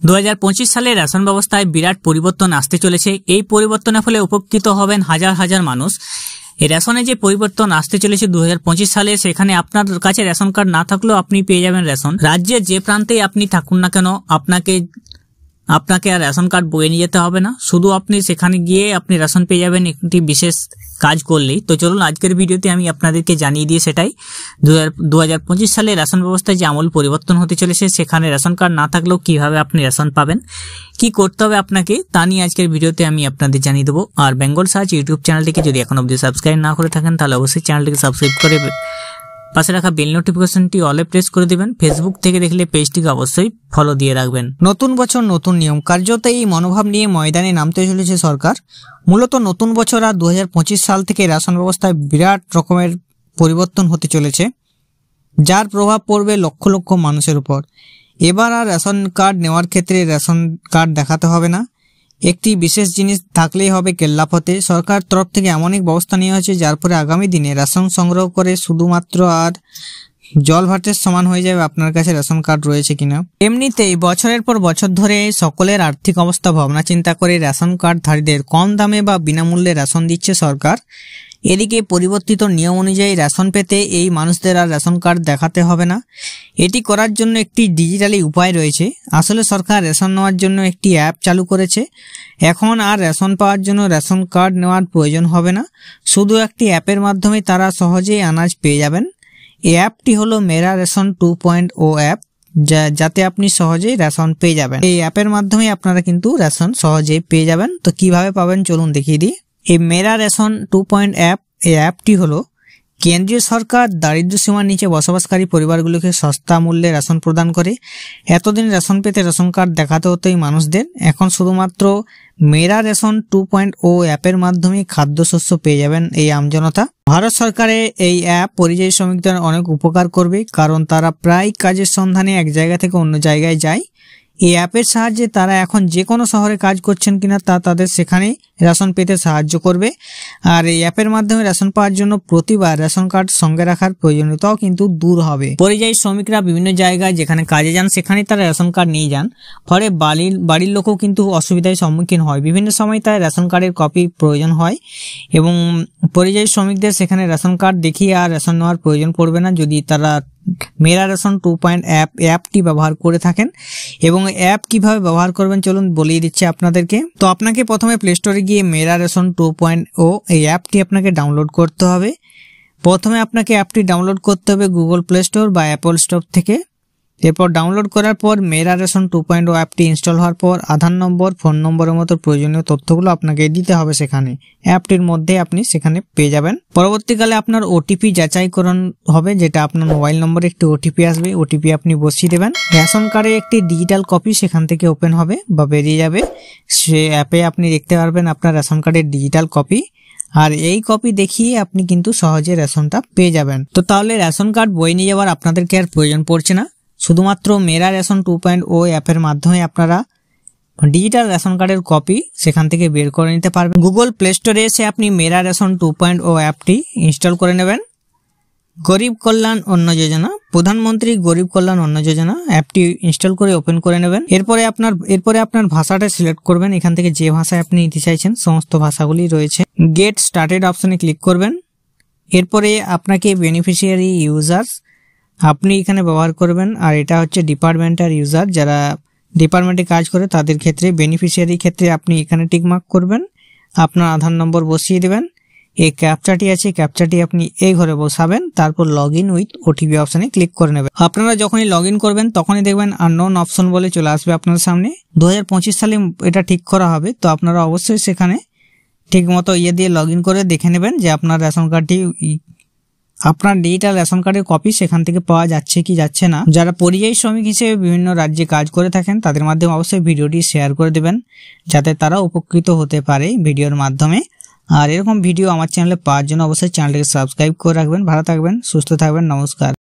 2025 সালে রেশন ব্যবস্থায় বিরাট পরিবর্তন আসতে চলেছে। এই পরিবর্তনের ফলে উপকৃত হবেন হাজার হাজার মানুষ। এই রেশনে যে পরিবর্তন আসতে চলেছে 2025 সালে, সেখানে আপনার কাছে রেশন কার্ড না থাকলেও আপনি পেয়ে যাবেন রেশন। রাজ্যের যে প্রান্তেই আপনি থাকুন না কেন, আপনাকে আর রেশন কার্ড বয়ে নিয়ে যেতে হবে না। শুধু আপনি সেখানে গিয়ে আপনি রেশন পেয়ে যাবেন একটি বিশেষ কাজ করলেই। তো চলুন আজকের ভিডিওতে আমি আপনাদেরকে জানিয়ে দিই সেটাই 2025 সালে রেশন ব্যবস্থায় যে আমূল পরিবর্তন হতে চলেছে, সেখানে রেশন কার্ড না থাকলেও কিভাবে আপনি রেশন পাবেন, কি করতে হবে আপনাকে, তা নিয়ে আজকের ভিডিওতে আমি আপনাদের জানিয়ে দেবো। আর বেঙ্গল সার্চ ইউটিউব চ্যানেলটিকে যদি এখন অবধি সাবস্ক্রাইব না করে থাকেন, তাহলে অবশ্যই চ্যানেলটিকে সাবস্ক্রাইব করে পাশে রাখা বেল নোটিফিকেশনটি অলে প্রেস করে দিবেন। ফেসবুক থেকে দেখলে পেজটিকে অবশ্যই ফলো দিয়ে রাখবেন। নতুন বছর নতুন নিয়ম, কার্যত এই মনোভাব নিয়ে ময়দানে নামতে চলেছে সরকার। মূলত নতুন বছর আর 2025 সাল থেকে রেশন ব্যবস্থায় বিরাট রকমের পরিবর্তন হতে চলেছে, যার প্রভাব পড়বে লক্ষ লক্ষ মানুষের উপর। এবার আর রেশন কার্ড নেওয়ার ক্ষেত্রে রেশন কার্ড দেখাতে হবে না, একটি বিশেষ জিনিস থাকলেই হবে কেল্লাফতে। সরকার তরফ থেকে এমন এক ব্যবস্থা নেওয়া হয়েছে, যার পরে আগামী দিনে রেশন সংগ্রহ করে শুধুমাত্র আর জল ভাটের সমান হয়ে যাবে আপনার কাছে রেশন কার্ড রয়েছে কিনা। এমনিতেই বছরের পর বছর ধরে সকলের আর্থিক অবস্থা ভাবনা চিন্তা করে রেশন কার্ডধারীদের কম দামে বা বিনামূল্যে রেশন দিচ্ছে সরকার। এদিকে পরিবর্তিত নিয়ম অনুযায়ী রেশন পেতে এই মানুষদের আর রেশন কার্ড দেখাতে হবে না। এটি করার জন্য একটি ডিজিটালি উপায় রয়েছে। আসলে সরকার রেশন নেওয়ার জন্য একটি অ্যাপ চালু করেছে। এখন আর রেশন পাওয়ার জন্য রেশন কার্ড নেওয়ার প্রয়োজন হবে না, শুধু একটি অ্যাপের মাধ্যমে তারা সহজেই আনাজ পেয়ে যাবেন। এই অ্যাপটি হলো মেরা রেশন 2.0 অ্যাপ, যাতে আপনি সহজেই রেশন পেয়ে যাবেন। এই অ্যাপের মাধ্যমে আপনারা কিন্তু রেশন সহজেই পেয়ে যাবেন। তো কিভাবে পাবেন চলুন দেখিয়ে দিই। এই মেরা রেশন 2.0 অ্যাপ, এই অ্যাপটি হলো কেন্দ্রীয় সরকার দারিদ্র সীমার নিচে বসবাসকারী পরিবারগুলোকে সস্তা মূল্যে রেশন প্রদান করে। এতদিন রেশন পেতে রেশন কার্ড দেখাতে হতো এই মানুষদের, এখন শুধুমাত্র মেরা রেশন 2.0 অ্যাপের মাধ্যমে খাদ্যশস্য পেয়ে যাবেন এই আমজনতা। ভারত সরকারের এই অ্যাপ পরিযায়ী শ্রমিকদের অনেক উপকার করবে, কারণ তারা প্রায় কাজের সন্ধানে এক জায়গা থেকে অন্য জায়গায় যায়। এই অ্যাপের সাহায্যে তারা এখন যে কোনো শহরে কাজ করছেন কিনা তা তাদের সেখানে রেশন পেতে সাহায্য করবে। আর এই অ্যাপের মাধ্যমে রেশন পাওয়ার জন্য প্রতিবার রেশন কার্ড সঙ্গে রাখার প্রয়োজনীয়তাও কিন্তু দূর হবে। পরিযায়ী শ্রমিকরা বিভিন্ন জায়গায় যেখানে কাজে যান সেখানে তারা রেশন কার্ড নিয়ে যান, ফলে বাড়ির লোকও কিন্তু অসুবিধার সম্মুখীন হয়। বিভিন্ন সময় তাই রেশন কার্ডের কপি প্রয়োজন হয় এবং পরিযায়ী শ্রমিকদের সেখানে রেশন কার্ড দেখিয়ে আর রেশন নেওয়ার প্রয়োজন পড়বে না, যদি তারা মেরা রেশন 2.0 অ্যাপটি ব্যবহার করে থাকেন। এবং অ্যাপ কিভাবে ব্যবহার করবেন চলুন বলিয়ে দিচ্ছি আপনাদেরকে। তো আপনাকে প্রথমে প্লে স্টোরে গিয়ে মেরা রেশন 2.0 এই অ্যাপটি আপনাকে ডাউনলোড করতে হবে। প্রথমে আপনাকে অ্যাপটি ডাউনলোড করতে হবে গুগল প্লে স্টোর বা অ্যাপল স্টোর থেকে। এরপর ডাউনলোড করার পর মেরা রেশন 2.0 অ্যাপটি ইনস্টল হওয়ার পর আধার নম্বর, ফোন নম্বরের মতো প্রয়োজনীয় তথ্যগুলো আপনাকে দিতে হবে সেখানে। অ্যাপটির মধ্যে আপনি সেখানে পেয়ে যাবেন। পরবর্তীকালে আপনার ওটিপি যাচাইকরণ হবে, যেটা আপনার মোবাইল নম্বরে একটি ওটিপি আসবে, ওটিপি আপনি বসিয়ে দেবেন। রেশন কার্ডে একটি ডিজিটাল কপি সেখান থেকে ওপেন হবে বা বেরিয়ে যাবে। সে অ্যাপে আপনি দেখতে পারবেন আপনার রেশন কার্ডের ডিজিটাল কপি, আর এই কপি দেখিয়ে আপনি কিন্তু সহজে রেশনটা পেয়ে যাবেন। তো তাহলে রেশন কার্ড বয়ে নিয়ে যাওয়ার আপনাদেরকে আর প্রয়োজন পড়ছে না, শুধুমাত্র মেরা রেশন 2.0 অ্যাপের মাধ্যমে আপনারা ডিজিটাল রেশন কার্ডের কপি সেখান থেকে বের করে নিতে পারবেন। গুগল প্লে স্টোরে এসে আপনি মেরা রেশন 2.0 অ্যাপটি ইনস্টল করে নেবেন। গরিব কল্যাণ অন্ন যোজনা, প্রধানমন্ত্রী গরিব কল্যাণ অন্ন যোজনা অ্যাপটি ইনস্টল করে ওপেন করে নেবেন। এরপরে আপনার ভাষাটা সিলেক্ট করবেন, এখান থেকে যে ভাষায় আপনি নিতে চাইছেন সমস্ত ভাষাগুলি রয়েছে। গেট স্টার্টেড অপশনে ক্লিক করবেন। এরপরে আপনাকে বেনিফিশিয়ারি ইউজার্স আপনি এখানে ব্যবহার করবেন, আর এটা হচ্ছে ডিপার্টমেন্টাল ইউজার, যারা ডিপার্টমেন্টে কাজ করে তাদের ক্ষেত্রে। বেনিফিশিয়ারি ক্ষেত্রে আপনি এখানে টিকমার্ক করবেন, আপনার আধার নম্বর বসিয়ে দেবেন। এই ক্যাপচাটি আছে, ক্যাপচাটি আপনি এই ঘরে বসাবেন, তারপর লগ ইন উইথ ওটিপি অপশনে ক্লিক করে নেবেন। আপনারা যখনই লগ ইন করবেন তখনই দেখবেন আননোন অপশন বলে চলে আসবে আপনার সামনে। 2025 সালে এটা ঠিক করা হবে, তো আপনারা অবশ্যই সেখানে ঠিক মতো দিয়ে লগ ইন করে দেখে নেবেন যে আপনার রেশন কার্ডটি, আপনার ডিজিটাল রেশন কার্ডের কপি সেখান থেকে পাওয়া যাচ্ছে কি যাচ্ছে না। যারা পরিযায়ী শ্রমিক হিসেবে বিভিন্ন রাজ্যে কাজ করে থাকেন তাদের মাধ্যমে অবশ্যই ভিডিওটি শেয়ার করে দেবেন, যাতে তারা উপকৃত হতে পারে ভিডিওর মাধ্যমে। আর এরকম ভিডিও আমার চ্যানেলে পাওয়ার জন্য অবশ্যই চ্যানেলটিকে সাবস্ক্রাইব করে রাখবেন। ভালো থাকবেন, সুস্থ থাকবেন, নমস্কার।